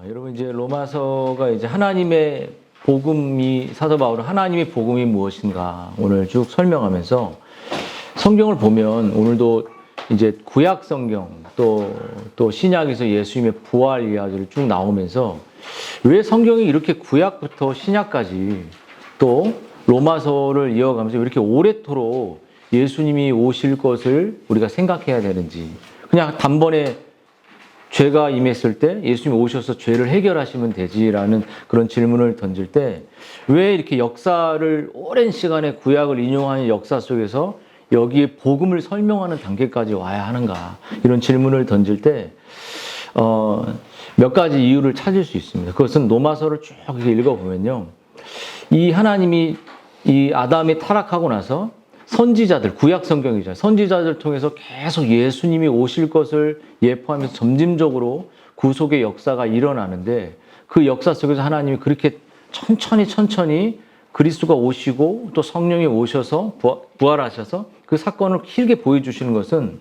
여러분 이제 로마서가 이제 하나님의 복음이 사도 바울은 하나님의 복음이 무엇인가 오늘 쭉 설명하면서 성경을 보면 오늘도 이제 구약 성경 또 신약에서 예수님의 부활 이야기를 쭉 나오면서 왜 성경이 이렇게 구약부터 신약까지 또 로마서를 이어가면서 이렇게 오래도록 예수님이 오실 것을 우리가 생각해야 되는지, 그냥 단번에 죄가 임했을 때 예수님이 오셔서 죄를 해결하시면 되지라는 그런 질문을 던질 때 왜 이렇게 역사를 오랜 시간에 구약을 인용하는 역사 속에서 여기에 복음을 설명하는 단계까지 와야 하는가, 이런 질문을 던질 때 몇 가지 이유를 찾을 수 있습니다. 그것은 로마서를 쭉 읽어보면요, 이 하나님이 이 아담이 타락하고 나서 선지자들, 구약 성경이죠. 선지자들 통해서 계속 예수님이 오실 것을 예포하면서 점진적으로 구속의 역사가 일어나는데, 그 역사 속에서 하나님이 그렇게 천천히 그리스도가 오시고 또 성령이 오셔서 부활하셔서 그 사건을 길게 보여주시는 것은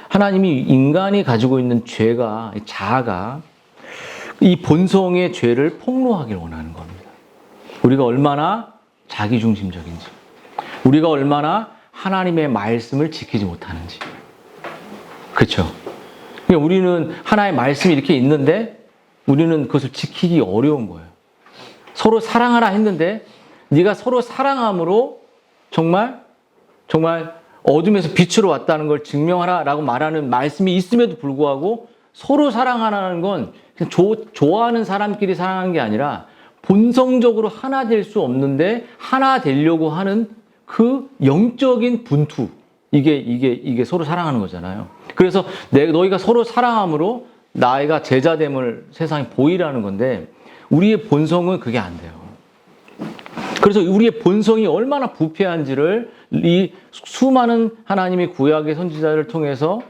하나님이 인간이 가지고 있는 죄가, 자아가 이 본성의 죄를 폭로하길 원하는 겁니다. 우리가 얼마나 자기중심적인지, 우리가 얼마나 하나님의 말씀을 지키지 못하는지. 그렇죠? 우리는 하나의 말씀이 이렇게 있는데 우리는 그것을 지키기 어려운 거예요. 서로 사랑하라 했는데 네가 서로 사랑함으로 정말 어둠에서 빛으로 왔다는 걸 증명하라라고 말하는 말씀이 있음에도 불구하고 서로 사랑하라는 건 그냥 좋아하는 사람끼리 사랑하는 게 아니라 본성적으로 하나 될 수 없는데 하나 되려고 하는 그 영적인 분투, 이게 서로 사랑하는 거잖아요. 그래서 너희가 서로 사랑함으로 나이가 제자됨을 세상에 보이라는 건데, 우리의 본성은 그게 안 돼요. 그래서 우리의 본성이 얼마나 부패한지를 이 수많은 하나님의 구약의 선지자를 통해서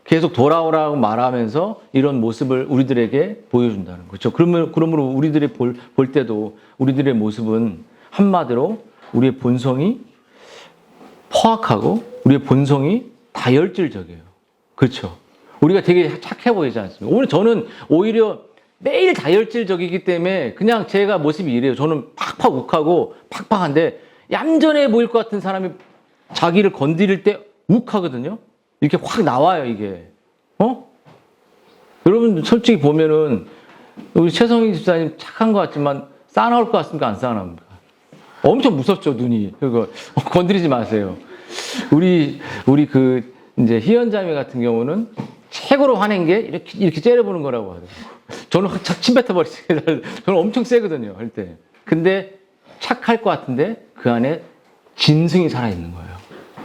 계속 돌아오라고 말하면서 이런 모습을 우리들에게 보여준다는 거죠. 그러므로 우리들이 볼 때도 우리들의 모습은 한마디로 우리의 본성이 포악하고 우리의 본성이 다혈질적이에요. 그렇죠? 우리가 되게 착해 보이지 않습니까? 오늘 저는 오히려 매일 다혈질적이기 때문에 그냥 제가 모습이 이래요. 저는 팍팍 욱하고 팍팍한데 얌전해 보일 것 같은 사람이 자기를 건드릴 때 욱하거든요. 이렇게 확 나와요, 이게. 여러분 솔직히 보면은 우리 최성희 집사님 착한 것 같지만 싸나울 것 같습니까? 안 싸나옵니까? 엄청 무섭죠, 눈이. 그거 건드리지 마세요. 우리 그 이제 희연자매 같은 경우는 최고로 화낸 게 이렇게 째려보는 거라고 하더라고요. 저는 확 침 뱉어버리지. 저는 엄청 세거든요, 할 때. 근데 착할 것 같은데 그 안에 진승이 살아있는 거예요.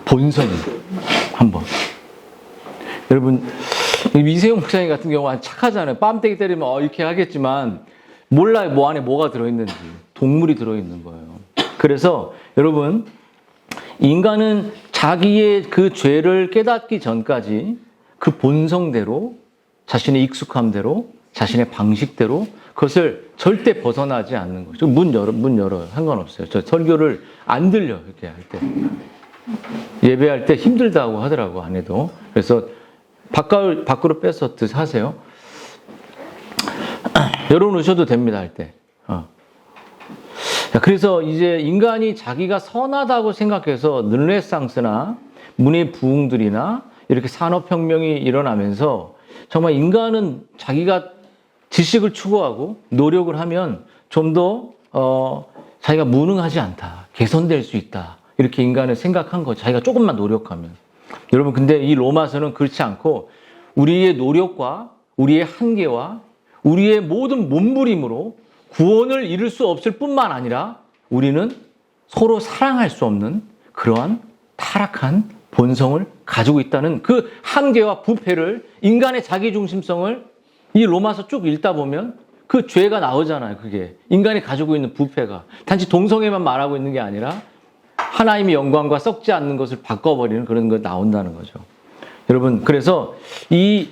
본성이. 한번. 여러분, 이세용 목사님 같은 경우는 착하잖아요. 뺨때기 때리면 이렇게 하겠지만 몰라요, 뭐 안에 뭐가 들어있는지. 동물이 들어있는 거예요. 그래서 여러분, 인간은 자기의 그 죄를 깨닫기 전까지 그 본성대로, 자신의 익숙함대로, 자신의 방식대로 그것을 절대 벗어나지 않는 거죠. 문 열어요. 상관없어요. 저 설교를 안 들려, 이렇게 할 때. 예배할 때 힘들다고 하더라고, 안 해도. 그래서 밖으로 빼서 하세요. 열어놓으셔도 됩니다, 할 때. 그래서 이제 인간이 자기가 선하다고 생각해서 르네상스나 문의 부흥들이나 이렇게 산업혁명이 일어나면서 정말 인간은 자기가 지식을 추구하고 노력을 하면 좀 더 자기가 무능하지 않다, 개선될 수 있다, 이렇게 인간은 생각한 거죠. 자기가 조금만 노력하면. 여러분, 근데 이 로마서는 그렇지 않고 우리의 노력과 우리의 한계와 우리의 모든 몸부림으로 구원을 이룰 수 없을 뿐만 아니라 우리는 서로 사랑할 수 없는 그러한 타락한 본성을 가지고 있다는 그 한계와 부패를, 인간의 자기중심성을 이 로마서 쭉 읽다 보면 그 죄가 나오잖아요. 그게 인간이 가지고 있는 부패가 단지 동성애만 말하고 있는 게 아니라 하나님의 영광과 썩지 않는 것을 바꿔버리는 그런 거 나온다는 거죠. 여러분, 그래서 이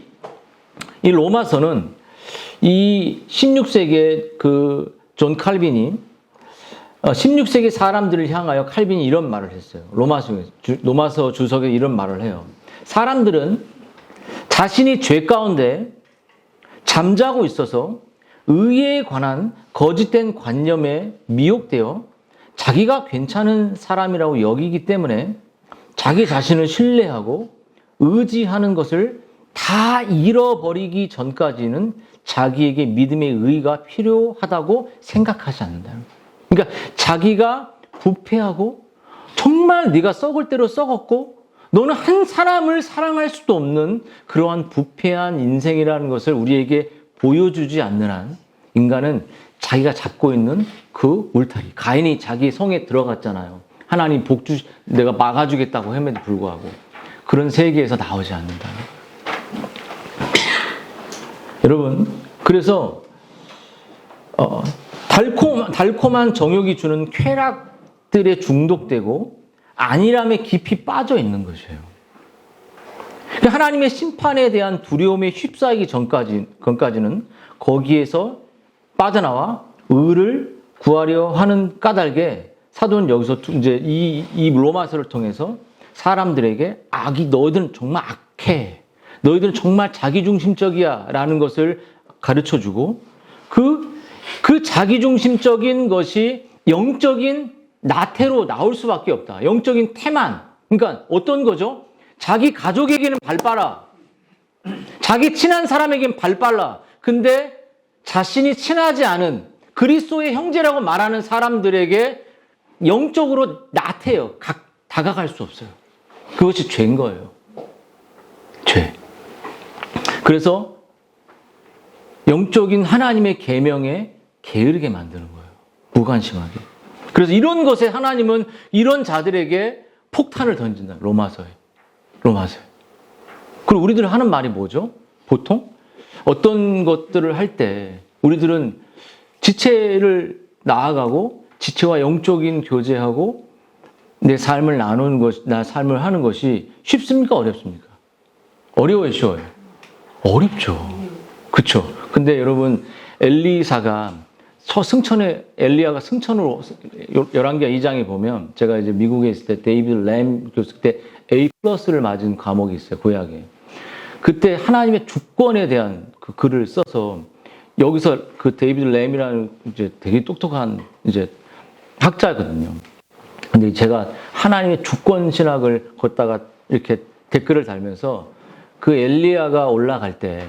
로마서는 이 16세기에 그 존 칼빈이 16세기 사람들을 향하여 칼빈이 이런 말을 했어요. 로마서 주석에 이런 말을 해요. 사람들은 자신이 죄 가운데 잠자고 있어서 의에 관한 거짓된 관념에 미혹되어 자기가 괜찮은 사람이라고 여기기 때문에 자기 자신을 신뢰하고 의지하는 것을 다 잃어버리기 전까지는 자기에게 믿음의 의가 필요하다고 생각하지 않는다. 그러니까 자기가 부패하고 정말 네가 썩을 대로 썩었고 너는 한 사람을 사랑할 수도 없는 그러한 부패한 인생이라는 것을 우리에게 보여주지 않는 한 인간은 자기가 잡고 있는 그 울타리, 가인이 자기 성에 들어갔잖아요. 하나님 내가 막아주겠다고 함에도 불구하고 그런 세계에서 나오지 않는다. 여러분, 그래서 달콤한 정욕이 주는 쾌락들에 중독되고 안일함에 깊이 빠져 있는 것이에요. 하나님의 심판에 대한 두려움에 휩싸이기 전까지는 거기에서 빠져나와 의를 구하려 하는 까닭에 사도는 여기서 이제 이 로마서를 통해서 사람들에게 너희들은 정말 악해. 너희들은 정말 자기중심적이야. 라는 것을 가르쳐 주고 그 자기중심적인 것이 영적인 나태로 나올 수밖에 없다. 영적인 태만. 그러니까 어떤 거죠? 자기 가족에게는 발빠라. 자기 친한 사람에게는 발빨라. 근데 자신이 친하지 않은 그리스도의 형제라고 말하는 사람들에게 영적으로 나태해요. 다가갈 수 없어요. 그것이 죄인 거예요. 죄. 그래서 영적인 하나님의 계명에 게으르게 만드는 거예요. 무관심하게. 그래서 이런 것에 하나님은 이런 자들에게 폭탄을 던진다. 로마서에. 그리고 우리들은 하는 말이 뭐죠? 보통 어떤 것들을 할 때 우리들은 지체를 나아가고 지체와 영적인 교제하고 내 삶을 나누는 삶을 하는 것이 쉽습니까? 어렵습니까? 어려워요, 쉬워요? 어렵죠. 그렇죠. 근데 여러분 엘리야가 승천으로 열왕기하 2장에 보면 제가 이제 미국에 있을 때 데이비드 램 교수 때 A+를 맞은 과목이 있어요. 구약에. 그때 하나님의 주권에 대한 그 글을 써서 여기서 그 데이비드 램이라는 이제 되게 똑똑한 이제 학자거든요. 근데 제가 하나님의 주권 신학을 걷다가 이렇게 댓글을 달면서 그 엘리야가 올라갈 때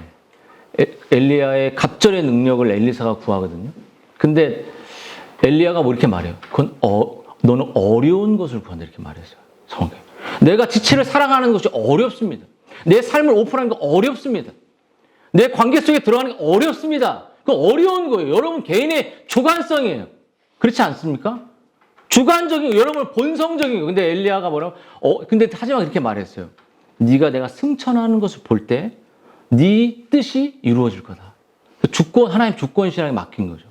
엘리야의 갑절의 능력을 엘리사가 구하거든요. 근데 엘리야가 뭐 이렇게 말해요. 너는 어려운 것을 구한다 이렇게 말했어요. 성경에. 내가 지체를 사랑하는 것이 어렵습니다. 내 삶을 오픈하는 거 어렵습니다. 내 관계 속에 들어가는 게 어렵습니다. 그건 어려운 거예요. 여러분 개인의 주관성이에요. 그렇지 않습니까? 주관적인 여러분 본성적인 거예요. 근데 엘리야가 뭐라고? 근데 하지만 이렇게 말했어요. 네가 내가 승천하는 것을 볼 때 네 뜻이 이루어질 거다. 하나님 주권 신앙에 맡긴 거죠.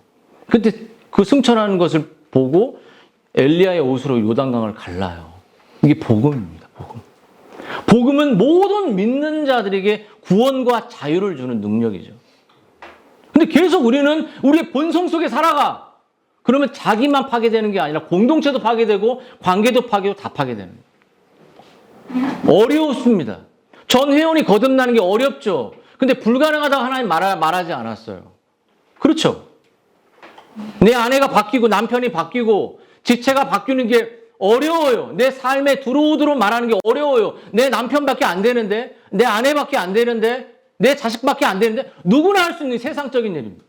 근데 그 승천하는 것을 보고 엘리야의 옷으로 요단강을 갈라요. 이게 복음입니다. 복음은 모든 믿는 자들에게 구원과 자유를 주는 능력이죠. 근데 계속 우리는 우리의 본성 속에 살아가. 그러면 자기만 파괴되는 게 아니라 공동체도 파괴되고 관계도 파괴되고 다 파괴되는 거예요. 어려웠습니다. 전 회원이 거듭나는 게 어렵죠. 근데 불가능하다고 하나님 말하지 않았어요. 그렇죠? 내 아내가 바뀌고 남편이 바뀌고 지체가 바뀌는 게 어려워요. 내 삶에 두루두루 말하는 게 어려워요. 내 남편밖에 안 되는데, 내 아내밖에 안 되는데, 내 자식밖에 안 되는데 누구나 할 수 있는 세상적인 일입니다.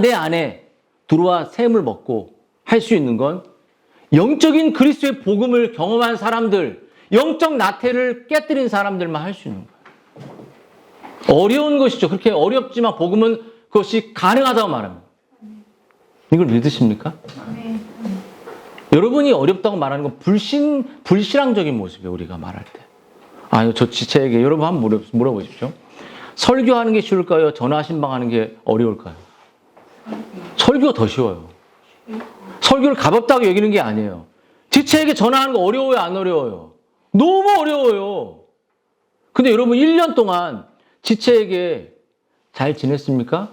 내 안에 들어와 샘을 먹고 할 수 있는 건 영적인 그리스도의 복음을 경험한 사람들, 영적 나태를 깨뜨린 사람들만 할 수 있는 거예요. 어려운 것이죠. 그렇게 어렵지만 복음은 그것이 가능하다고 말합니다. 이걸 믿으십니까? 네. 여러분이 어렵다고 말하는 건 불신앙적인 모습이에요. 우리가 말할 때. 저 지체에게 여러분 한번 물어보십시오. 설교하는 게 쉬울까요? 전화 신방하는 게 어려울까요? 설교가 더 쉬워요. 설교를 가볍다고 여기는 게 아니에요. 지체에게 전화하는 거 어려워요? 안 어려워요? 너무 어려워요. 근데 여러분 1년 동안 지체에게 잘 지냈습니까?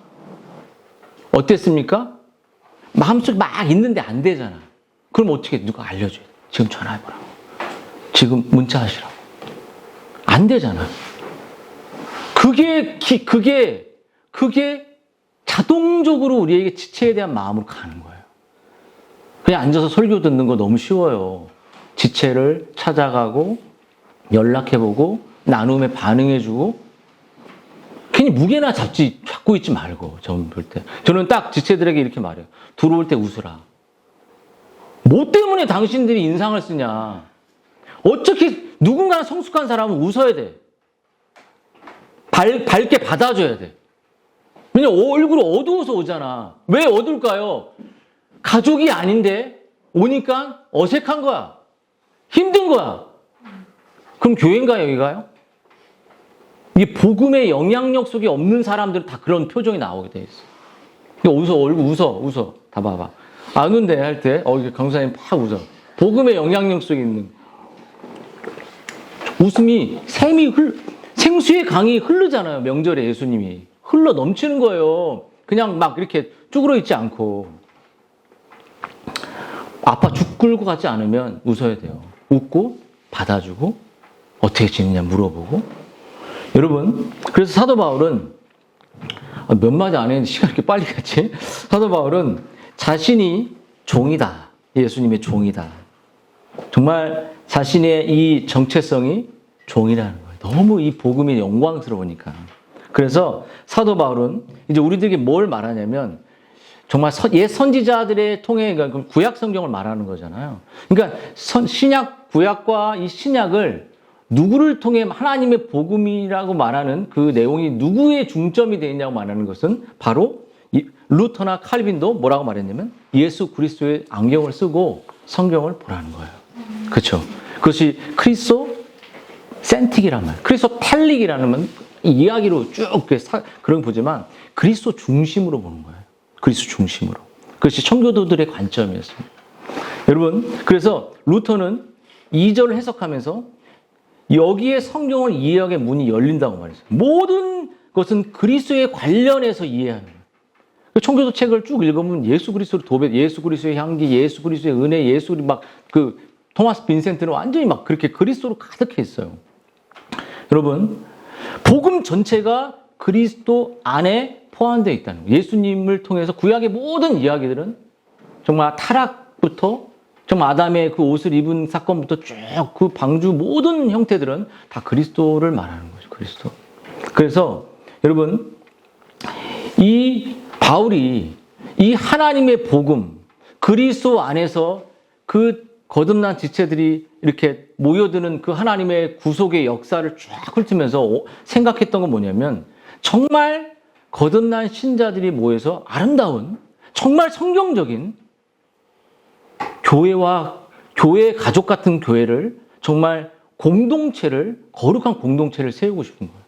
어땠습니까? 마음속에 막 있는데 안 되잖아. 그럼 어떻게 누가 알려줘요? 지금 전화해보라고. 지금 문자하시라고. 안 되잖아. 그게 그게 자동적으로 우리에게 지체에 대한 마음으로 가는 거예요. 그냥 앉아서 설교 듣는 거 너무 쉬워요. 지체를 찾아가고 연락해보고 나눔에 반응해주고 괜히 무게나 잡고 있지 말고 전 볼 때. 저는 딱 지체들에게 이렇게 말해요. 들어올 때 웃으라. 뭐 때문에 당신들이 인상을 쓰냐. 어떻게 누군가는 성숙한 사람은 웃어야 돼. 밝게 받아줘야 돼. 왜냐면 얼굴이 어두워서 오잖아. 왜 어두울까요? 가족이 아닌데 오니까 어색한 거야. 힘든 거야. 그럼 교회인가 여기가요? 이게 복음의 영향력 속에 없는 사람들은 다 그런 표정이 나오게 돼 있어. 웃어, 얼굴 웃어. 다 봐봐. 안 웃네 할 때, 강사님 팍 웃어. 복음의 영향력 속에 있는. 웃음이 생수의 강이 흐르잖아요. 명절에 예수님이. 흘러 넘치는 거예요. 그냥 막 이렇게 쭈그러 있지 않고. 아빠 죽 굴고 가지 않으면 웃어야 돼요. 웃고, 받아주고, 어떻게 지내냐 물어보고. 여러분, 그래서 사도 바울은, 몇 마디 안 했는데 시간이 이렇게 빨리 갔지? 사도 바울은 자신이 종이다. 예수님의 종이다. 정말 자신의 이 정체성이 종이라는 거예요. 너무 이 복음이 영광스러우니까. 그래서 사도 바울은 이제 우리들에게 뭘 말하냐면 정말 옛 선지자들의 통해 그러니까 구약 성경을 말하는 거잖아요. 그러니까 신약 구약과 이 신약을 누구를 통해 하나님의 복음이라고 말하는 그 내용이 누구의 중점이 되어 있냐고 말하는 것은 바로 루터나 칼빈도 뭐라고 말했냐면 예수 그리스도의 안경을 쓰고 성경을 보라는 거예요. 그렇죠? 그것이 크리스토 센틱이란 말, 크리스토 팔릭이라는 말, 이야기로 쭉 그런 거 보지만 그리스도 중심으로 보는 거예요. 그리스도 중심으로. 그것이 청교도들의 관점이었습니다. 여러분, 그래서 루터는 2절을 해석하면서 여기에 성경을 이해하게 문이 열린다고 말했어요. 모든 것은 그리스도에 관련해서 이해하는 거예요. 청교도 책을 쭉 읽으면 예수 그리스도의 도배, 예수 그리스도의 향기, 예수 그리스도의 은혜, 예수 막 토마스 빈센트는 완전히 막 그렇게 그리스도로 가득해 있어요. 여러분, 복음 전체가 그리스도 안에 포함되어 있다는 거예요. 예수님을 통해서 구약의 모든 이야기들은 정말 타락부터 정말 아담의 그 옷을 입은 사건부터 쭉 그 방주 모든 형태들은 다 그리스도를 말하는 거죠. 그리스도. 그래서 여러분, 이 바울이 이 하나님의 복음, 그리스도 안에서 그 거듭난 지체들이 이렇게 모여드는 그 하나님의 구속의 역사를 쫙 훑으면서 생각했던 건 뭐냐면 정말 거듭난 신자들이 모여서 아름다운 정말 성경적인 교회 가족 같은 교회를 정말 거룩한 공동체를 세우고 싶은 거예요.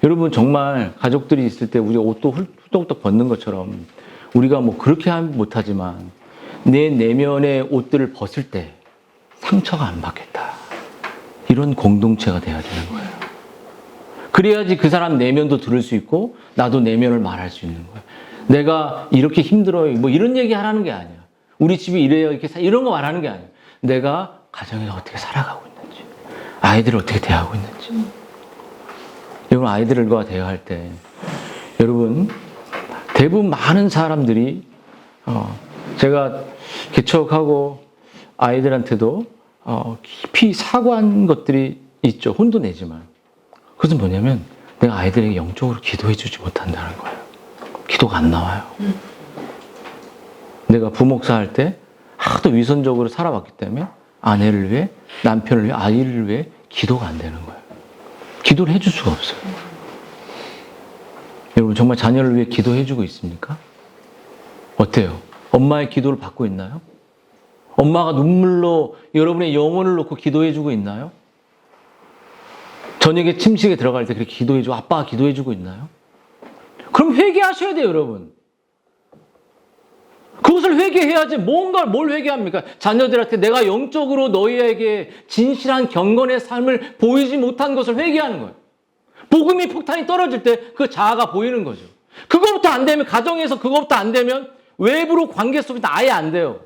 여러분 정말 가족들이 있을 때 우리 옷도 훌떡훌떡 벗는 것처럼 우리가 뭐 그렇게 못하지만 내 내면의 옷들을 벗을 때 상처가 안 받겠다. 이런 공동체가 돼야 되는 거예요. 그래야지 그 사람 내면도 들을 수 있고 나도 내면을 말할 수 있는 거예요. 내가 이렇게 힘들어요. 뭐 이런 얘기 하라는 게 아니야. 우리 집이 이래요. 이런 거 말하는 게 아니야. 내가 가정에서 어떻게 살아가고 있는지, 아이들을 어떻게 대하고 있는지. 여러분 아이들과 대화할 때 여러분 대부분 많은 사람들이 제가 개척하고 아이들한테도 깊이 사과한 것들이 있죠. 혼도 내지만. 그것은 뭐냐면 내가 아이들에게 영적으로 기도해 주지 못한다는 거예요. 기도가 안 나와요. 내가 부목사 할 때 하도 위선적으로 살아왔기 때문에 아내를 위해, 남편을 위해, 아이를 위해 기도가 안 되는 거예요. 기도를 해줄 수가 없어요. 여러분 정말 자녀를 위해 기도해 주고 있습니까? 어때요? 엄마의 기도를 받고 있나요? 엄마가 눈물로 여러분의 영혼을 놓고 기도해 주고 있나요? 저녁에 침실에 들어갈 때 그렇게 기도해 주고 아빠가 기도해 주고 있나요? 그럼 회개하셔야 돼요, 여러분. 그것을 회개해야지 뭘 회개합니까? 자녀들한테 내가 영적으로 너희에게 진실한 경건의 삶을 보이지 못한 것을 회개하는 거예요. 복음이 폭탄이 떨어질 때 그 자아가 보이는 거죠. 그거부터 안 되면, 가정에서 그거부터 안 되면 외부로 관계 속에서 아예 안 돼요.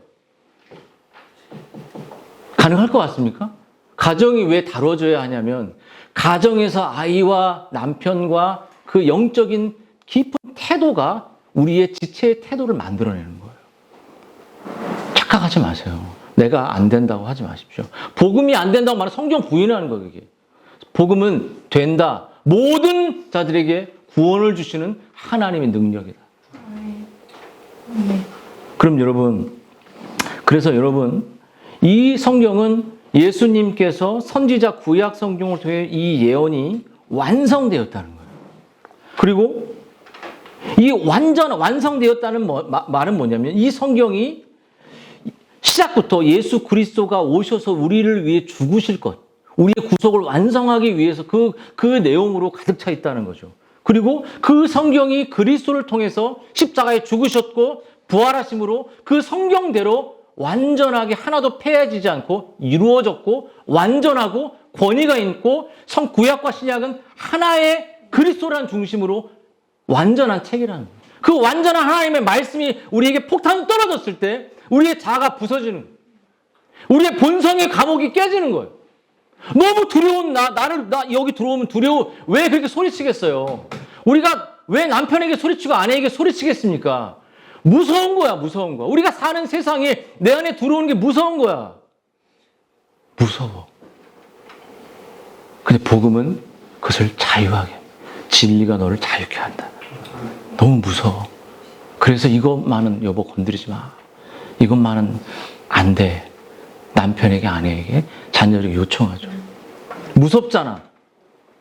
가능할 것 같습니까? 가정이 왜 다뤄져야 하냐면 가정에서 아이와 남편과 그 영적인 깊은 태도가 우리의 지체의 태도를 만들어내는 거예요. 착각하지 마세요. 내가 안 된다고 하지 마십시오. 복음이 안 된다고 말하면 성경 부인하는 거예요, 이게. 복음은 된다. 모든 자들에게 구원을 주시는 하나님의 능력이다. 그럼 여러분, 그래서 여러분, 이 성경은 예수님께서 선지자 구약 성경을 통해 이 예언이 완성되었다는 거예요. 그리고 이 완성되었다는 말은 뭐냐면 이 성경이 시작부터 예수 그리스도가 오셔서 우리를 위해 죽으실 것, 우리의 구속을 완성하기 위해서 그 내용으로 가득 차 있다는 거죠. 그리고 그 성경이 그리스도를 통해서 십자가에 죽으셨고 부활하심으로 그 성경대로 완전하게 하나도 폐해지지 않고 이루어졌고 완전하고 권위가 있고 구약과 신약은 하나의 그리스도라는 중심으로 완전한 책이라는 거예요. 그 완전한 하나님의 말씀이 우리에게 폭탄 떨어졌을 때 우리의 자아가 부서지는 거예요. 우리의 본성의 감옥이 깨지는 거예요. 너무 두려운 나 여기 들어오면 두려워. 왜 그렇게 소리치겠어요? 우리가 왜 남편에게 소리치고 아내에게 소리치겠습니까? 무서운 거야, 무서운 거야. 우리가 사는 세상에 내 안에 들어오는 게 무서운 거야. 무서워. 근데 복음은 그것을 자유하게, 진리가 너를 자유케 한다. 너무 무서워. 그래서 이것만은 여보 건드리지 마. 이것만은 안 돼. 남편에게, 아내에게, 자녀에게 요청하죠. 무섭잖아.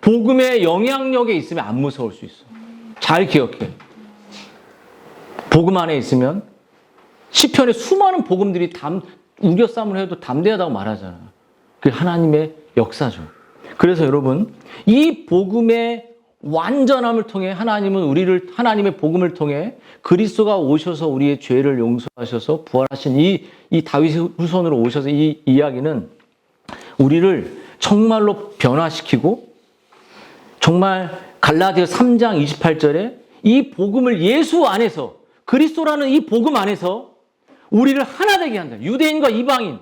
복음의 영향력에 있으면 안 무서울 수 있어. 잘 기억해. 복음 안에 있으면 시편에 수많은 복음들이 우겨싸움을 해도 담대하다고 말하잖아. 그게 하나님의 역사죠. 그래서 여러분, 이 복음의 완전함을 통해 하나님은 하나님의 복음을 통해 그리스도가 오셔서 우리의 죄를 용서하셔서 부활하신 이 다윗의 후손으로 오셔서 이 이야기는 우리를 정말로 변화시키고 정말 갈라디아 3장 28절에 이 복음을 예수 안에서 그리스도라는 이 복음 안에서 우리를 하나 되게 한다. 유대인과 이방인을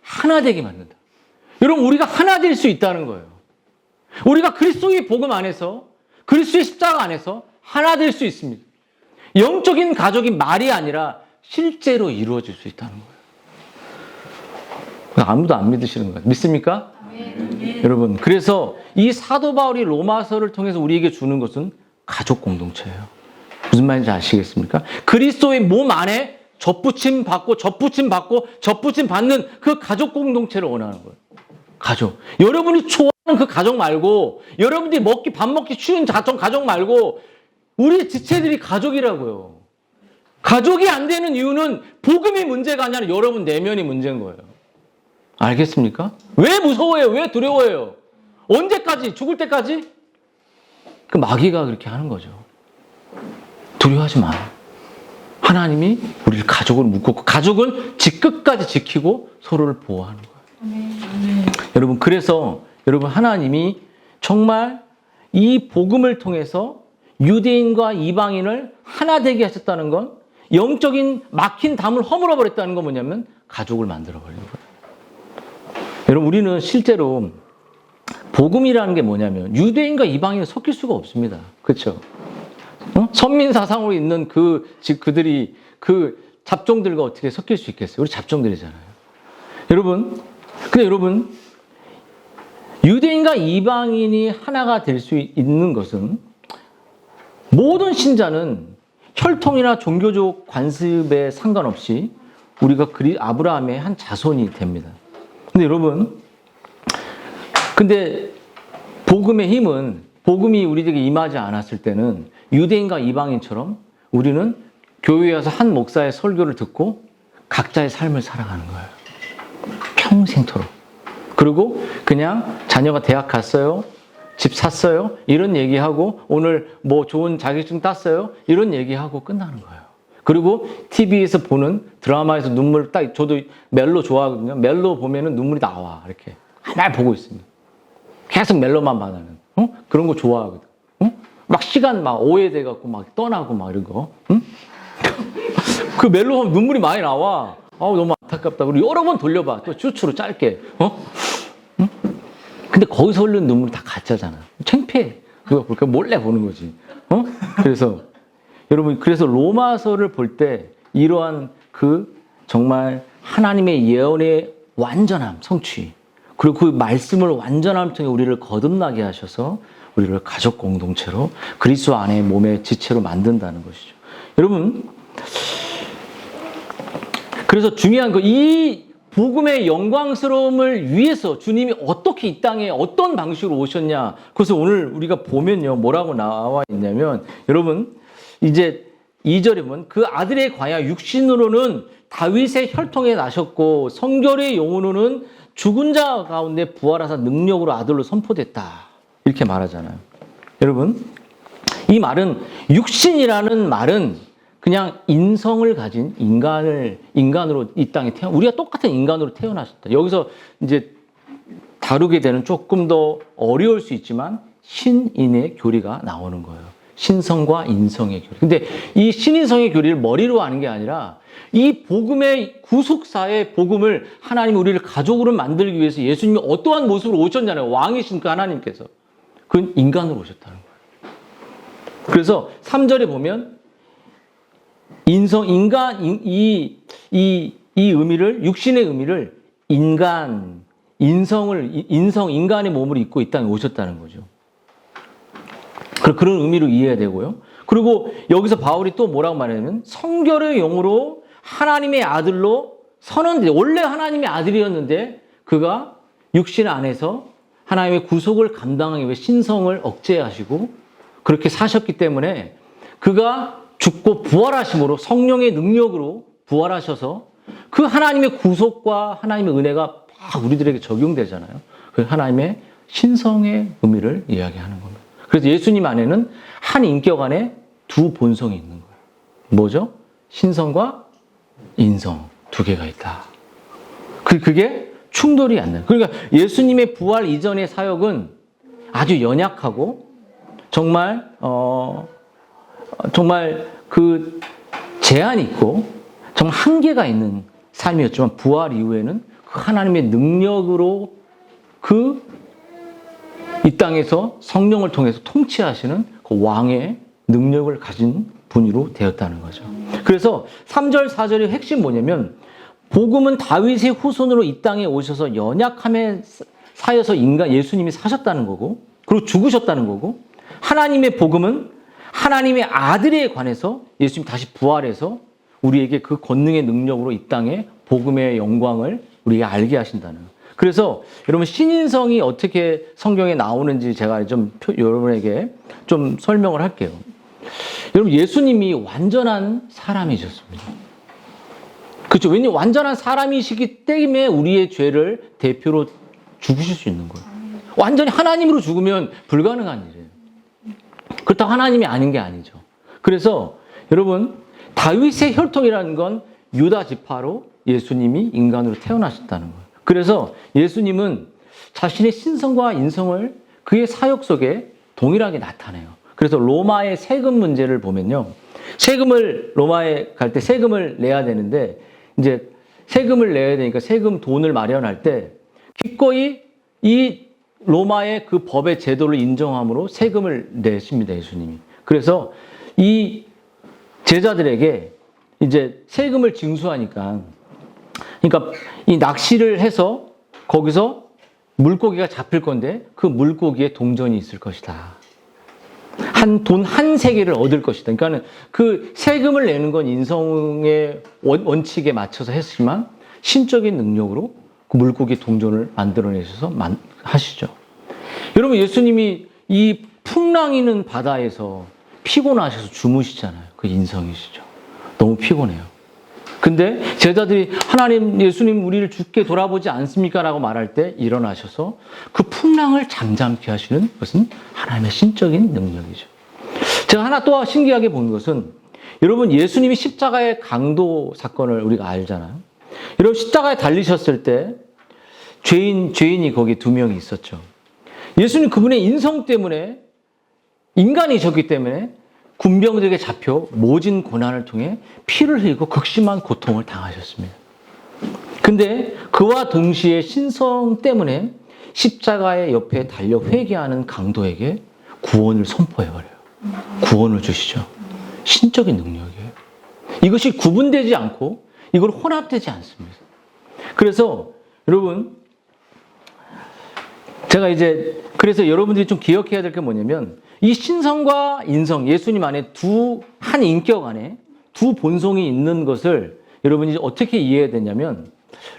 하나 되게 만든다. 여러분, 우리가 하나 될 수 있다는 거예요. 우리가 그리스도의 복음 안에서 그리스도의 십자가 안에서 하나 될 수 있습니다. 영적인 가족이 말이 아니라 실제로 이루어질 수 있다는 거예요. 아무도 안 믿으시는 거예요. 믿습니까? 네. 여러분, 그래서 이 사도 바울이 로마서를 통해서 우리에게 주는 것은 가족 공동체예요. 무슨 말인지 아시겠습니까? 그리스도의 몸 안에 접붙임 받고 받는 그 가족 공동체를 원하는 거예요. 가족. 여러분이 좋아하는 그 가족 말고, 여러분들이 밥 먹기 쉬운 가족 말고, 우리 지체들이 가족이라고요. 가족이 안 되는 이유는 복음이 문제가 아니라 여러분 내면이 문제인 거예요. 알겠습니까? 왜 무서워해요? 왜 두려워해요? 언제까지? 죽을 때까지? 그 마귀가 그렇게 하는 거죠. 두려워하지 마. 하나님이 우리를 가족을 묶고 가족은 끝까지 지키고 서로를 보호하는 거예요. 여러분, 그래서 여러분, 하나님이 정말 이 복음을 통해서 유대인과 이방인을 하나 되게 하셨다는 건 영적인 막힌 담을 허물어 버렸다는 건 뭐냐면 가족을 만들어 버린 거예요. 여러분, 우리는 실제로 복음이라는 게 뭐냐면 유대인과 이방인은 섞일 수가 없습니다. 그렇죠? 선민 사상으로 있는 그들이 그 잡종들과 어떻게 섞일 수 있겠어요? 우리 잡종들이잖아요. 근데 여러분, 유대인과 이방인이 하나가 될 수 있는 것은 모든 신자는 혈통이나 종교적 관습에 상관없이 우리가 아브라함의 한 자손이 됩니다. 근데 여러분, 복음의 힘은 복음이 우리에게 임하지 않았을 때는 유대인과 이방인처럼 우리는 교회에 와서 한 목사의 설교를 듣고 각자의 삶을 살아가는 거예요. 평생토록. 그리고 그냥 자녀가 대학 갔어요. 집 샀어요. 이런 얘기하고 오늘 뭐 좋은 자격증 땄어요. 이런 얘기하고 끝나는 거예요. 그리고 TV에서 보는 드라마에서 눈물 저도 멜로 좋아하거든요. 멜로 보면은 눈물이 나와. 이렇게. 날 보고 있습니다. 계속 멜로만 봐나는. 그런 거 좋아하거든. 막 시간 오해돼갖고 막 떠나고 막 이런 거. 그 멜로 하면 눈물이 많이 나와. 너무 안타깝다. 그리고 여러 번 돌려봐. 또 슈츠로 짧게. 근데 거기서 흘리는 눈물이 다 가짜잖아. 창피해. 그거 몰래 보는 거지. 그래서 여러분, 그래서 로마서를 볼 때 이러한 그 정말 하나님의 예언의 완전함, 성취, 그리고 그 말씀을 완전함 통해 우리를 거듭나게 하셔서 우리를 가족 공동체로 그리스도 안에 몸의 지체로 만든다는 것이죠. 여러분, 그래서 중요한 이 복음의 영광스러움을 위해서 주님이 어떻게 이 땅에 어떤 방식으로 오셨냐. 그래서 오늘 우리가 보면요, 뭐라고 나와 있냐면, 여러분, 이제 2절에 보면 그 아들의 과야 육신으로는 다윗의 혈통에 나셨고 성결의 영으로는 죽은 자 가운데 부활하사 능력으로 아들로 선포됐다. 이렇게 말하잖아요. 여러분, 이 말은 육신이라는 말은 그냥 인성을 가진 인간으로 이 땅에 우리가 똑같은 인간으로 태어나셨다. 여기서 이제 다루게 되는 조금 더 어려울 수 있지만 신인의 교리가 나오는 거예요. 신성과 인성의 교리. 근데 이 신인성의 교리를 머리로 하는 게 아니라 이 복음의 구속사의 복음을 하나님 우리를 가족으로 만들기 위해서 예수님이 어떠한 모습으로 오셨냐면 왕이신 그 하나님께서 그건 인간으로 오셨다는 거예요. 그래서 3절에 보면 이 의미를, 육신의 의미를 인간의 몸을 입고 이 땅에 오셨다는 거죠. 그런 의미로 이해해야 되고요. 그리고 여기서 바울이 또 뭐라고 말하냐면 성결의 영으로 하나님의 아들로 선언돼. 원래 하나님의 아들이었는데 그가 육신 안에서 하나님의 구속을 감당하기 위해 신성을 억제하시고 그렇게 사셨기 때문에 그가 죽고 부활하심으로 성령의 능력으로 부활하셔서 그 하나님의 구속과 하나님의 은혜가 막 우리들에게 적용되잖아요. 그 하나님의 신성의 의미를 이야기하는 겁니다. 그래서 예수님 안에는 한 인격 안에 두 본성이 있는 거예요. 뭐죠? 신성과 인성 두 개가 있다. 그게 충돌이 안 나요. 그러니까 예수님의 부활 이전의 사역은 아주 연약하고 정말 그 제한이 있고 정말 한계가 있는 삶이었지만 부활 이후에는 그 하나님의 능력으로 이 땅에서 성령을 통해서 통치하시는 그 왕의 능력을 가진 분으로 되었다는 거죠. 그래서 3절, 4절의 핵심 뭐냐면 복음은 다윗의 후손으로 이 땅에 오셔서 연약함에 사여서 예수님이 사셨다는 거고 그리고 죽으셨다는 거고 하나님의 복음은 하나님의 아들에 관해서 예수님이 다시 부활해서 우리에게 그 권능의 능력으로 이 땅에 복음의 영광을 우리가 알게 하신다는 거예요. 그래서 여러분 신인성이 어떻게 성경에 나오는지 제가 좀 여러분에게 좀 설명을 할게요. 여러분 예수님이 완전한 사람이셨습니다. 그렇죠? 왜냐하면 완전한 사람이시기 때문에 우리의 죄를 대표로 죽으실 수 있는 거예요. 완전히 하나님으로 죽으면 불가능한 일이에요. 그렇다고 하나님이 아닌 게 아니죠. 그래서 여러분 다윗의 혈통이라는 건 유다 지파로 예수님이 인간으로 태어나셨다는 거예요. 그래서 예수님은 자신의 신성과 인성을 그의 사역 속에 동일하게 나타내요. 그래서 로마의 세금 문제를 보면요. 로마에 갈 때 세금을 내야 되는데, 이제 세금을 내야 되니까 세금 돈을 마련할 때 기꺼이 이 로마의 그 법의 제도를 인정함으로 세금을 내십니다, 예수님이. 그래서 이 제자들에게 이제 세금을 징수하니까 그러니까 이 낚시를 해서 거기서 물고기가 잡힐 건데 그 물고기에 동전이 있을 것이다. 돈 한 세계를 얻을 것이다. 그러니까 그 세금을 내는 건 인성의 원칙에 맞춰서 했지만 신적인 능력으로 그 물고기 동전을 만들어내셔서 하시죠. 여러분 예수님이 이 풍랑이는 바다에서 피곤하셔서 주무시잖아요. 그 인성이시죠. 너무 피곤해요. 근데 제자들이 하나님, 예수님 우리를 죽게 돌아보지 않습니까? 라고 말할 때 일어나셔서 그 풍랑을 잠잠케 하시는 것은 하나님의 신적인 능력이죠. 제가 하나 또 신기하게 본 것은 여러분 예수님이 십자가의 강도 사건을 우리가 알잖아요. 여러분 십자가에 달리셨을 때 죄인이 거기 2명이 있었죠. 예수님 그분의 인성 때문에 인간이셨기 때문에 군병들에게 잡혀 모진 고난을 통해 피를 흘리고 극심한 고통을 당하셨습니다. 근데 그와 동시에 신성 때문에 십자가의 옆에 달려 회개하는 강도에게 구원을 선포해버려요. 구원을 주시죠. 신적인 능력이에요. 이것이 구분되지 않고 이걸 혼합되지 않습니다. 그래서 여러분, 제가 이제 그래서 여러분들이 좀 기억해야 될 게 뭐냐면 이 신성과 인성, 예수님 안에 한 인격 안에 두 본성이 있는 것을 여러분이 어떻게 이해해야 되냐면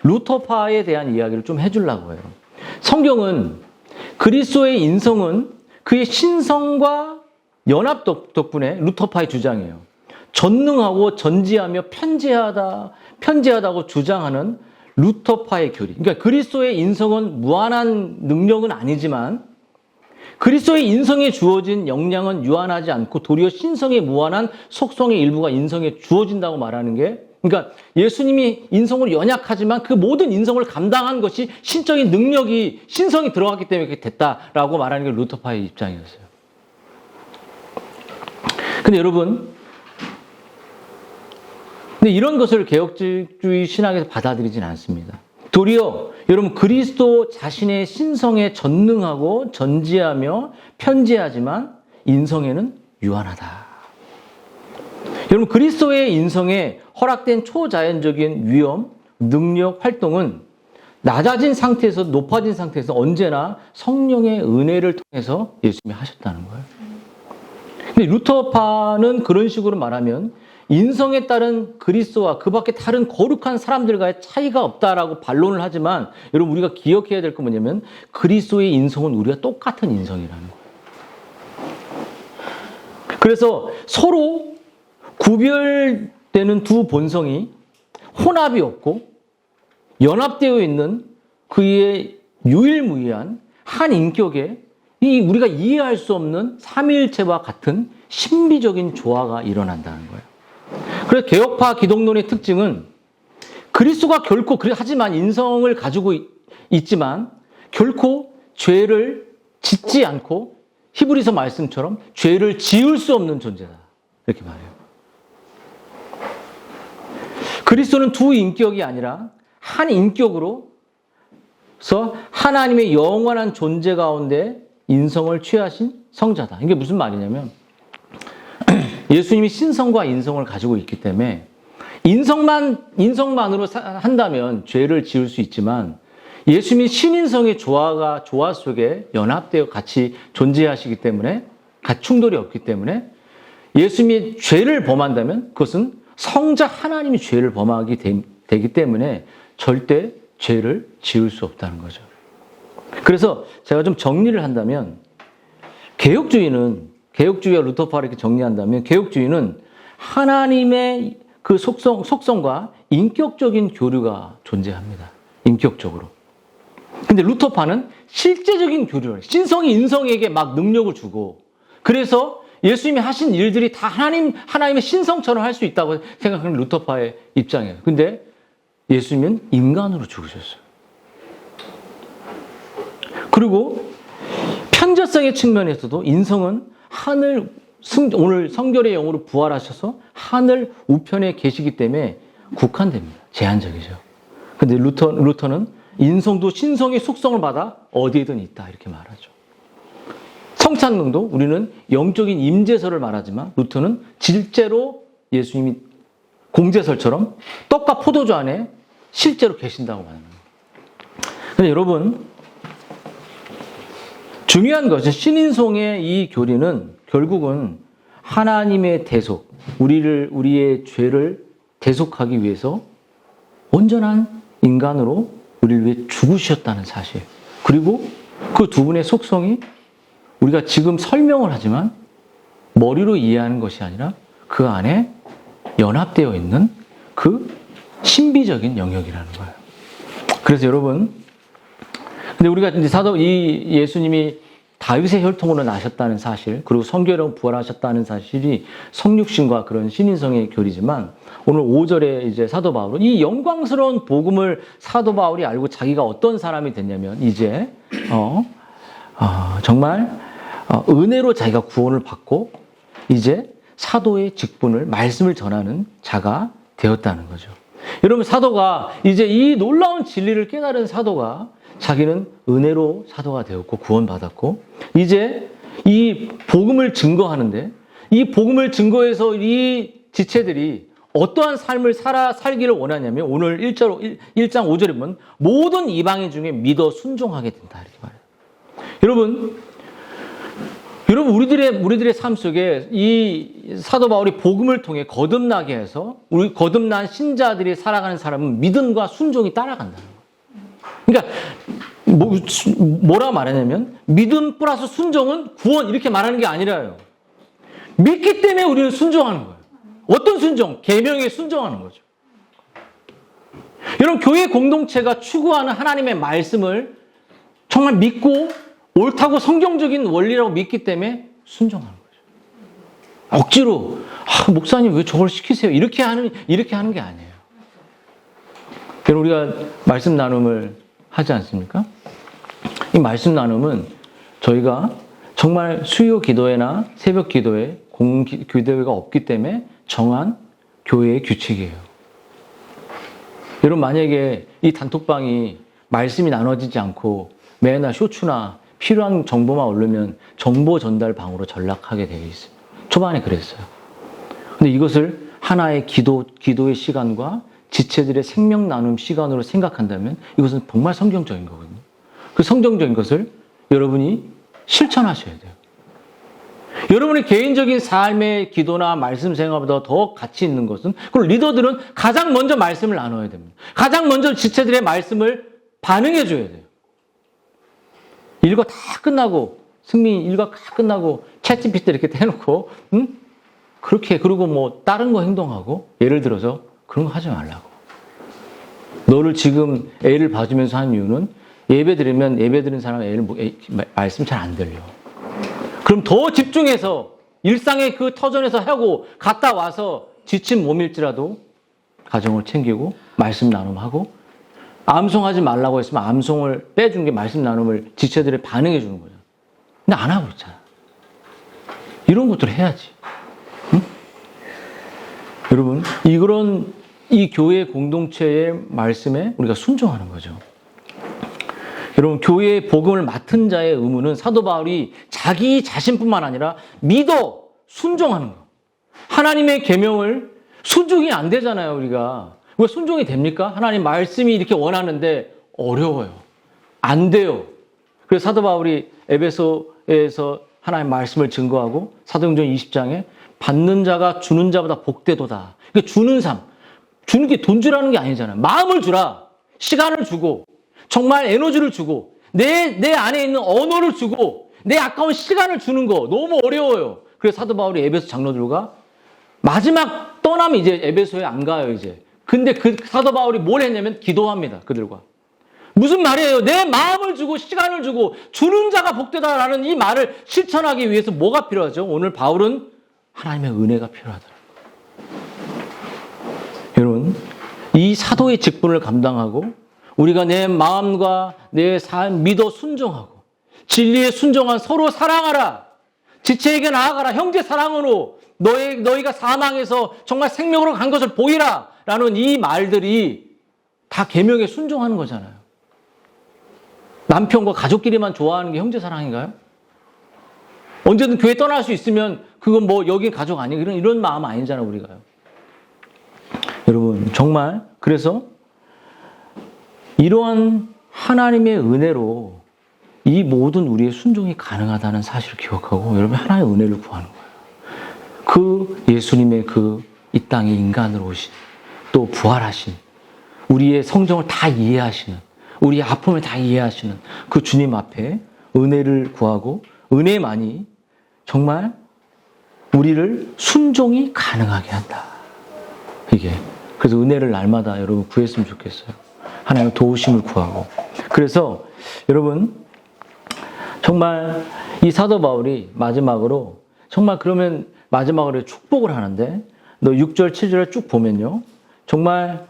루터파에 대한 이야기를 좀 해주려고 해요. 성경은 그리스도의 인성은 그의 신성과 연합 덕분에 루터파의 주장이에요. 전능하고 전지하며 편지하다고 주장하는 루터파의 교리. 그러니까 그리스도의 인성은 무한한 능력은 아니지만 그리스도의 인성에 주어진 역량은 유한하지 않고 도리어 신성의 무한한 속성의 일부가 인성에 주어진다고 말하는 게, 그러니까 예수님이 인성으로 연약하지만 그 모든 인성을 감당한 것이 신적인 능력이 신성이 들어갔기 때문에 그렇게 됐다라고 말하는 게 루터파의 입장이었어요. 근데 여러분, 근데 이런 것을 개혁주의 신학에서 받아들이진 않습니다. 도리어 여러분 그리스도 자신의 신성에 전능하고 전지하며 편지하지만 인성에는 유한하다. 여러분 그리스도의 인성에 허락된 초자연적인 위엄, 능력, 활동은 낮아진 상태에서 높아진 상태에서 언제나 성령의 은혜를 통해서 예수님이 하셨다는 거예요. 근데 루터파는 그런 식으로 말하면 인성에 따른 그리스도와 그 밖에 다른 거룩한 사람들과의 차이가 없다라고 반론을 하지만 여러분 우리가 기억해야 될 건 뭐냐면 그리스도의 인성은 우리가 똑같은 인성이라는 거예요. 그래서 서로 구별되는 두 본성이 혼합이 없고 연합되어 있는 그의 유일무이한 한 인격에 이 우리가 이해할 수 없는 삼위일체와 같은 신비적인 조화가 일어난다는 거예요. 그래서 개혁파 기독론의 특징은 그리스도가 결코 하지만 인성을 가지고 있지만 결코 죄를 짓지 않고 히브리서 말씀처럼 죄를 지을 수 없는 존재다. 이렇게 말해요. 그리스도는 두 인격이 아니라 한 인격으로서 하나님의 영원한 존재 가운데 인성을 취하신 성자다. 이게 무슨 말이냐면 예수님이 신성과 인성을 가지고 있기 때문에 인성만으로 한다면 죄를 지을 수 있지만 예수님이 신인성의 조화 속에 연합되어 같이 존재하시기 때문에 같이 충돌이 없기 때문에 예수님이 죄를 범한다면 그것은 성자 하나님이 죄를 범하게 되기 때문에 절대 죄를 지을 수 없다는 거죠. 그래서 제가 좀 정리를 한다면 개혁주의와 루터파를 이렇게 정리한다면 개혁주의는 하나님의 그 속성과 인격적인 교류가 존재합니다. 인격적으로. 근데 루터파는 실제적인 교류를 신성이 인성에게 막 능력을 주고 그래서 예수님이 하신 일들이 다 하나님의 신성처럼 할 수 있다고 생각하는 루터파의 입장이에요. 근데 예수님은 인간으로 죽으셨어요. 그리고 편재성의 측면에서도 인성은 오늘 성결의 영으로 부활하셔서 하늘 우편에 계시기 때문에 국한됩니다. 제한적이죠. 근데 루터는 인성도 신성의 속성을 받아 어디에든 있다 이렇게 말하죠. 성찬능도 우리는 영적인 임재설을 말하지만 루터는 실제로 예수님이 공제설처럼 떡과 포도주 안에 실제로 계신다고 말합니다. 근데 여러분 중요한 것은 신인성의 이 교리는 결국은 하나님의 대속, 우리의 죄를 대속하기 위해서 온전한 인간으로 우리를 위해 죽으셨다는 사실. 그리고 그 두 분의 속성이 우리가 지금 설명을 하지만 머리로 이해하는 것이 아니라 그 안에 연합되어 있는 그 신비적인 영역이라는 거예요. 그래서 여러분, 근데 우리가 이제 이 예수님이 다윗의 혈통으로 나셨다는 사실, 그리고 성결하고 부활하셨다는 사실이 성육신과 그런 신인성의 교리지만 오늘 5절에 이제 사도 바울은 이 영광스러운 복음을 사도 바울이 알고 자기가 어떤 사람이 됐냐면 이제 정말 은혜로 자기가 구원을 받고 이제 사도의 직분을 말씀을 전하는 자가 되었다는 거죠. 여러분 사도가 이제 이 놀라운 진리를 깨달은 사도가 자기는 은혜로 사도가 되었고 구원받았고 이제 이 복음을 증거하는데 이 복음을 증거해서 이 지체들이 어떠한 삶을 살기를 원하냐면 오늘 1장 5절에 보면 모든 이방인 중에 믿어 순종하게 된다. 이렇게 말해요. 여러분 우리들의 삶 속에 이 사도 바울이 복음을 통해 거듭나게 해서 우리 거듭난 신자들이 살아가는 사람은 믿음과 순종이 따라간다는 거예요. 그러니까 뭐라고 말하냐면 믿음 플러스 순종은 구원 이렇게 말하는 게 아니라요. 믿기 때문에 우리는 순종하는 거예요. 어떤 순종? 계명에 순종하는 거죠. 여러분 교회 공동체가 추구하는 하나님의 말씀을 정말 믿고 옳다고 성경적인 원리라고 믿기 때문에 순종하는 거죠. 억지로 목사님 왜 저걸 시키세요? 이렇게 하는 게 아니에요. 여러분 우리가 말씀 나눔을 하지 않습니까? 이 말씀 나눔은 저희가 정말 수요 기도회나 새벽 기도회, 공기도회가 없기 때문에 정한 교회의 규칙이에요. 여러분 만약에 이 단톡방이 말씀이 나눠지지 않고 매날 쇼츠나 필요한 정보만 올리면 정보 전달 방으로 전락하게 되어 있어요. 초반에 그랬어요. 근데 이것을 하나의 기도의 시간과 지체들의 생명 나눔 시간으로 생각한다면 이것은 정말 성경적인 거거든요. 그 성경적인 것을 여러분이 실천하셔야 돼요. 여러분의 개인적인 삶의 기도나 말씀 생활보다 더 가치 있는 것은 그리고 리더들은 가장 먼저 말씀을 나눠야 됩니다. 가장 먼저 지체들의 말씀을 반응해 줘야 돼요. 일과 다 끝나고 승민이 일과 다 끝나고 챗GPT 이렇게 해놓고 그렇게 그리고 뭐 다른 거 행동하고 예를 들어서 그런 거 하지 말라고. 너를 지금 애를 봐주면서 하는 이유는 예배 드리는 사람 말씀 잘 안 들려. 그럼 더 집중해서 일상의 그 터전에서 하고 갔다 와서 지친 몸일지라도 가정을 챙기고 말씀 나눔하고 암송하지 말라고 했으면 암송을 빼준 게 말씀 나눔을 지체들이 반응해 주는 거죠. 근데 안 하고 있잖아. 이런 것들을 해야지. 응? 여러분, 이 교회 공동체의 말씀에 우리가 순종하는 거죠. 여러분, 교회의 복음을 맡은 자의 의무는 사도 바울이 자기 자신뿐만 아니라 믿어 순종하는 거. 하나님의 계명을 순종이 안 되잖아요, 우리가. 왜 순종이 됩니까? 하나님 말씀이 이렇게 원하는데 어려워요. 안 돼요. 그래서 사도 바울이 에베소에서 하나님의 말씀을 증거하고 사도행전 20장에 받는 자가 주는 자보다 복되도다. 그러니까 주는 삶. 주는 게 돈 주라는 게 아니잖아요. 마음을 주라. 시간을 주고 정말 에너지를 주고 내 안에 있는 언어를 주고 내 아까운 시간을 주는 거 너무 어려워요. 그래서 사도 바울이 에베소 장로들과 마지막 떠나면 이제 에베소에 안 가요, 이제. 근데 그 사도 바울이 뭘 했냐면 기도합니다, 그들과. 무슨 말이에요? 내 마음을 주고 시간을 주고 주는 자가 복되다라는 이 말을 실천하기 위해서 뭐가 필요하죠? 오늘 바울은 하나님의 은혜가 필요하다. 여러분, 이 사도의 직분을 감당하고 우리가 내 마음과 내 삶 믿어 순종하고 진리에 순종한 서로 사랑하라. 지체에게 나아가라. 형제 사랑으로 너희가 사망해서 정말 생명으로 간 것을 보이라. 라는 이 말들이 다 계명에 순종하는 거잖아요. 남편과 가족끼리만 좋아하는 게 형제 사랑인가요? 언제든 교회 떠날 수 있으면 그건 뭐 여기 가족 아니에요. 이런 마음 아니잖아요, 우리가요. 여러분, 정말 그래서 이러한 하나님의 은혜로 이 모든 우리의 순종이 가능하다는 사실을 기억하고 여러분 하나님의 은혜를 구하는 거예요. 그 예수님의 이 땅에 인간으로 오신 또 부활하신 우리의 성정을 다 이해하시는 우리의 아픔을 다 이해하시는 그 주님 앞에 은혜를 구하고 은혜만이 정말 우리를 순종이 가능하게 한다. 이게 그래서 은혜를 날마다 여러분 구했으면 좋겠어요. 하나님의 도우심을 구하고. 그래서 여러분 정말 이 사도 바울이 마지막으로 정말 그러면 마지막으로 축복을 하는데 너 6절 7절을 쭉 보면요. 정말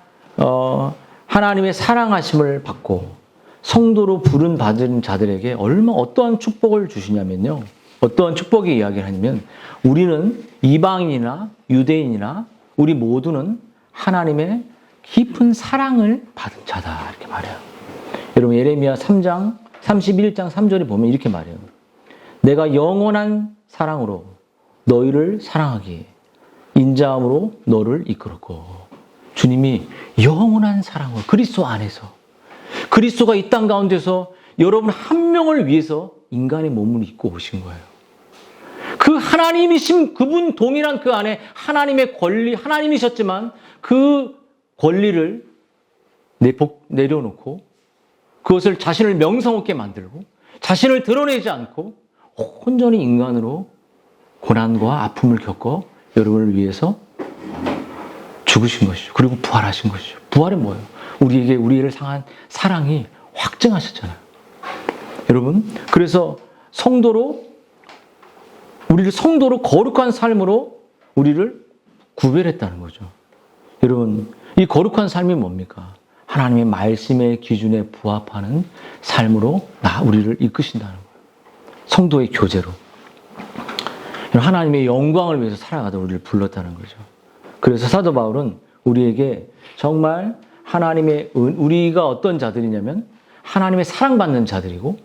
하나님의 사랑하심을 받고 성도로 부른 받은 자들에게 어떠한 축복을 주시냐면요. 어떠한 축복의 이야기를 하냐면 우리는 이방인이나 유대인이나 우리 모두는 하나님의 깊은 사랑을 받은 자다. 이렇게 말해요. 여러분 예레미야 3장 31장 3절에 보면 이렇게 말해요. 내가 영원한 사랑으로 너희를 사랑하기에 인자함으로 너를 이끌었고, 주님이 영원한 사랑으로 그리스도 안에서, 그리스도가 이 땅 가운데서 여러분 한 명을 위해서 인간의 몸을 입고 오신 거예요. 그 하나님이신 그분 동일한 그 안에 하나님의 권리, 하나님이셨지만 그 권리를 내려놓고 그것을 자신을 명성 없게 만들고 자신을 드러내지 않고 온전히 인간으로 고난과 아픔을 겪어 여러분을 위해서 죽으신 것이죠. 그리고 부활하신 것이죠. 부활은 뭐예요? 우리에게 우리를 향한 사랑이 확증하셨잖아요. 여러분, 그래서 우리를 성도로 거룩한 삶으로 우리를 구별했다는 거죠. 여러분, 이 거룩한 삶이 뭡니까? 하나님의 말씀의 기준에 부합하는 삶으로 우리를 이끄신다는 거예요. 성도의 교제로. 하나님의 영광을 위해서 살아가다 우리를 불렀다는 거죠. 그래서 사도 바울은 우리에게 정말 우리가 어떤 자들이냐면 하나님의 사랑받는 자들이고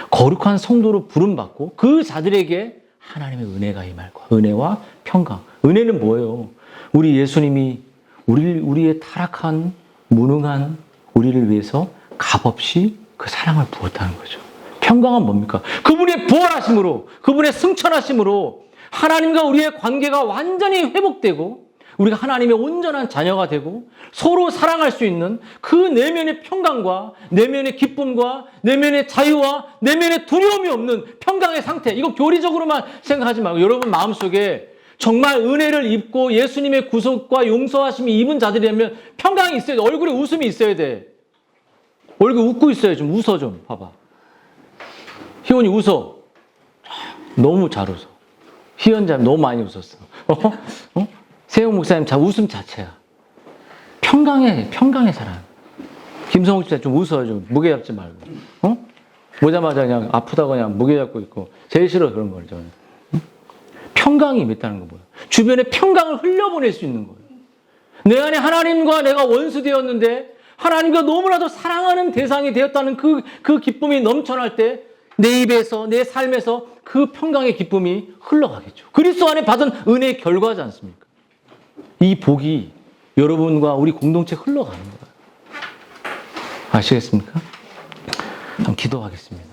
거룩한 성도로 부름받고 그 자들에게 하나님의 은혜가 임할 거야. 은혜와 평강. 은혜는 뭐예요? 우리 예수님이 우리의 타락한 무능한 우리를 위해서 값없이 그 사랑을 부었다는 거죠. 평강은 뭡니까? 그분의 부활하심으로, 그분의 승천하심으로 하나님과 우리의 관계가 완전히 회복되고 우리가 하나님의 온전한 자녀가 되고 서로 사랑할 수 있는 그 내면의 평강과 내면의 기쁨과 내면의 자유와 내면의 두려움이 없는 평강의 상태. 이거 교리적으로만 생각하지 말고 여러분 마음속에 정말 은혜를 입고 예수님의 구속과 용서하심이 입은 자들이라면 평강이 있어야 돼. 얼굴에 웃음이 있어야 돼. 얼굴 웃고 있어요. 좀 웃어 좀 봐봐. 희원이 웃어. 너무 잘 웃어. 희연자님 너무 많이 웃었어. 세용 목사님 웃음 자체야. 평강의 사람. 김성욱 씨가 좀 웃어요. 좀 무게 잡지 말고. 보자마자 그냥 아프다고 그냥 무게 잡고 있고. 제일 싫어 그런 걸 저는. 평강이 있다는 거 뭐예요? 주변에 평강을 흘려보낼 수 있는 거예요. 내 안에 하나님과 내가 원수되었는데 하나님과 너무나도 사랑하는 대상이 되었다는 그 기쁨이 넘쳐날 때 내 입에서 내 삶에서 그 평강의 기쁨이 흘러가겠죠. 그리스도 안에 받은 은혜의 결과지 않습니까? 이 복이 여러분과 우리 공동체에 흘러가는 거예요. 아시겠습니까? 한번 기도하겠습니다.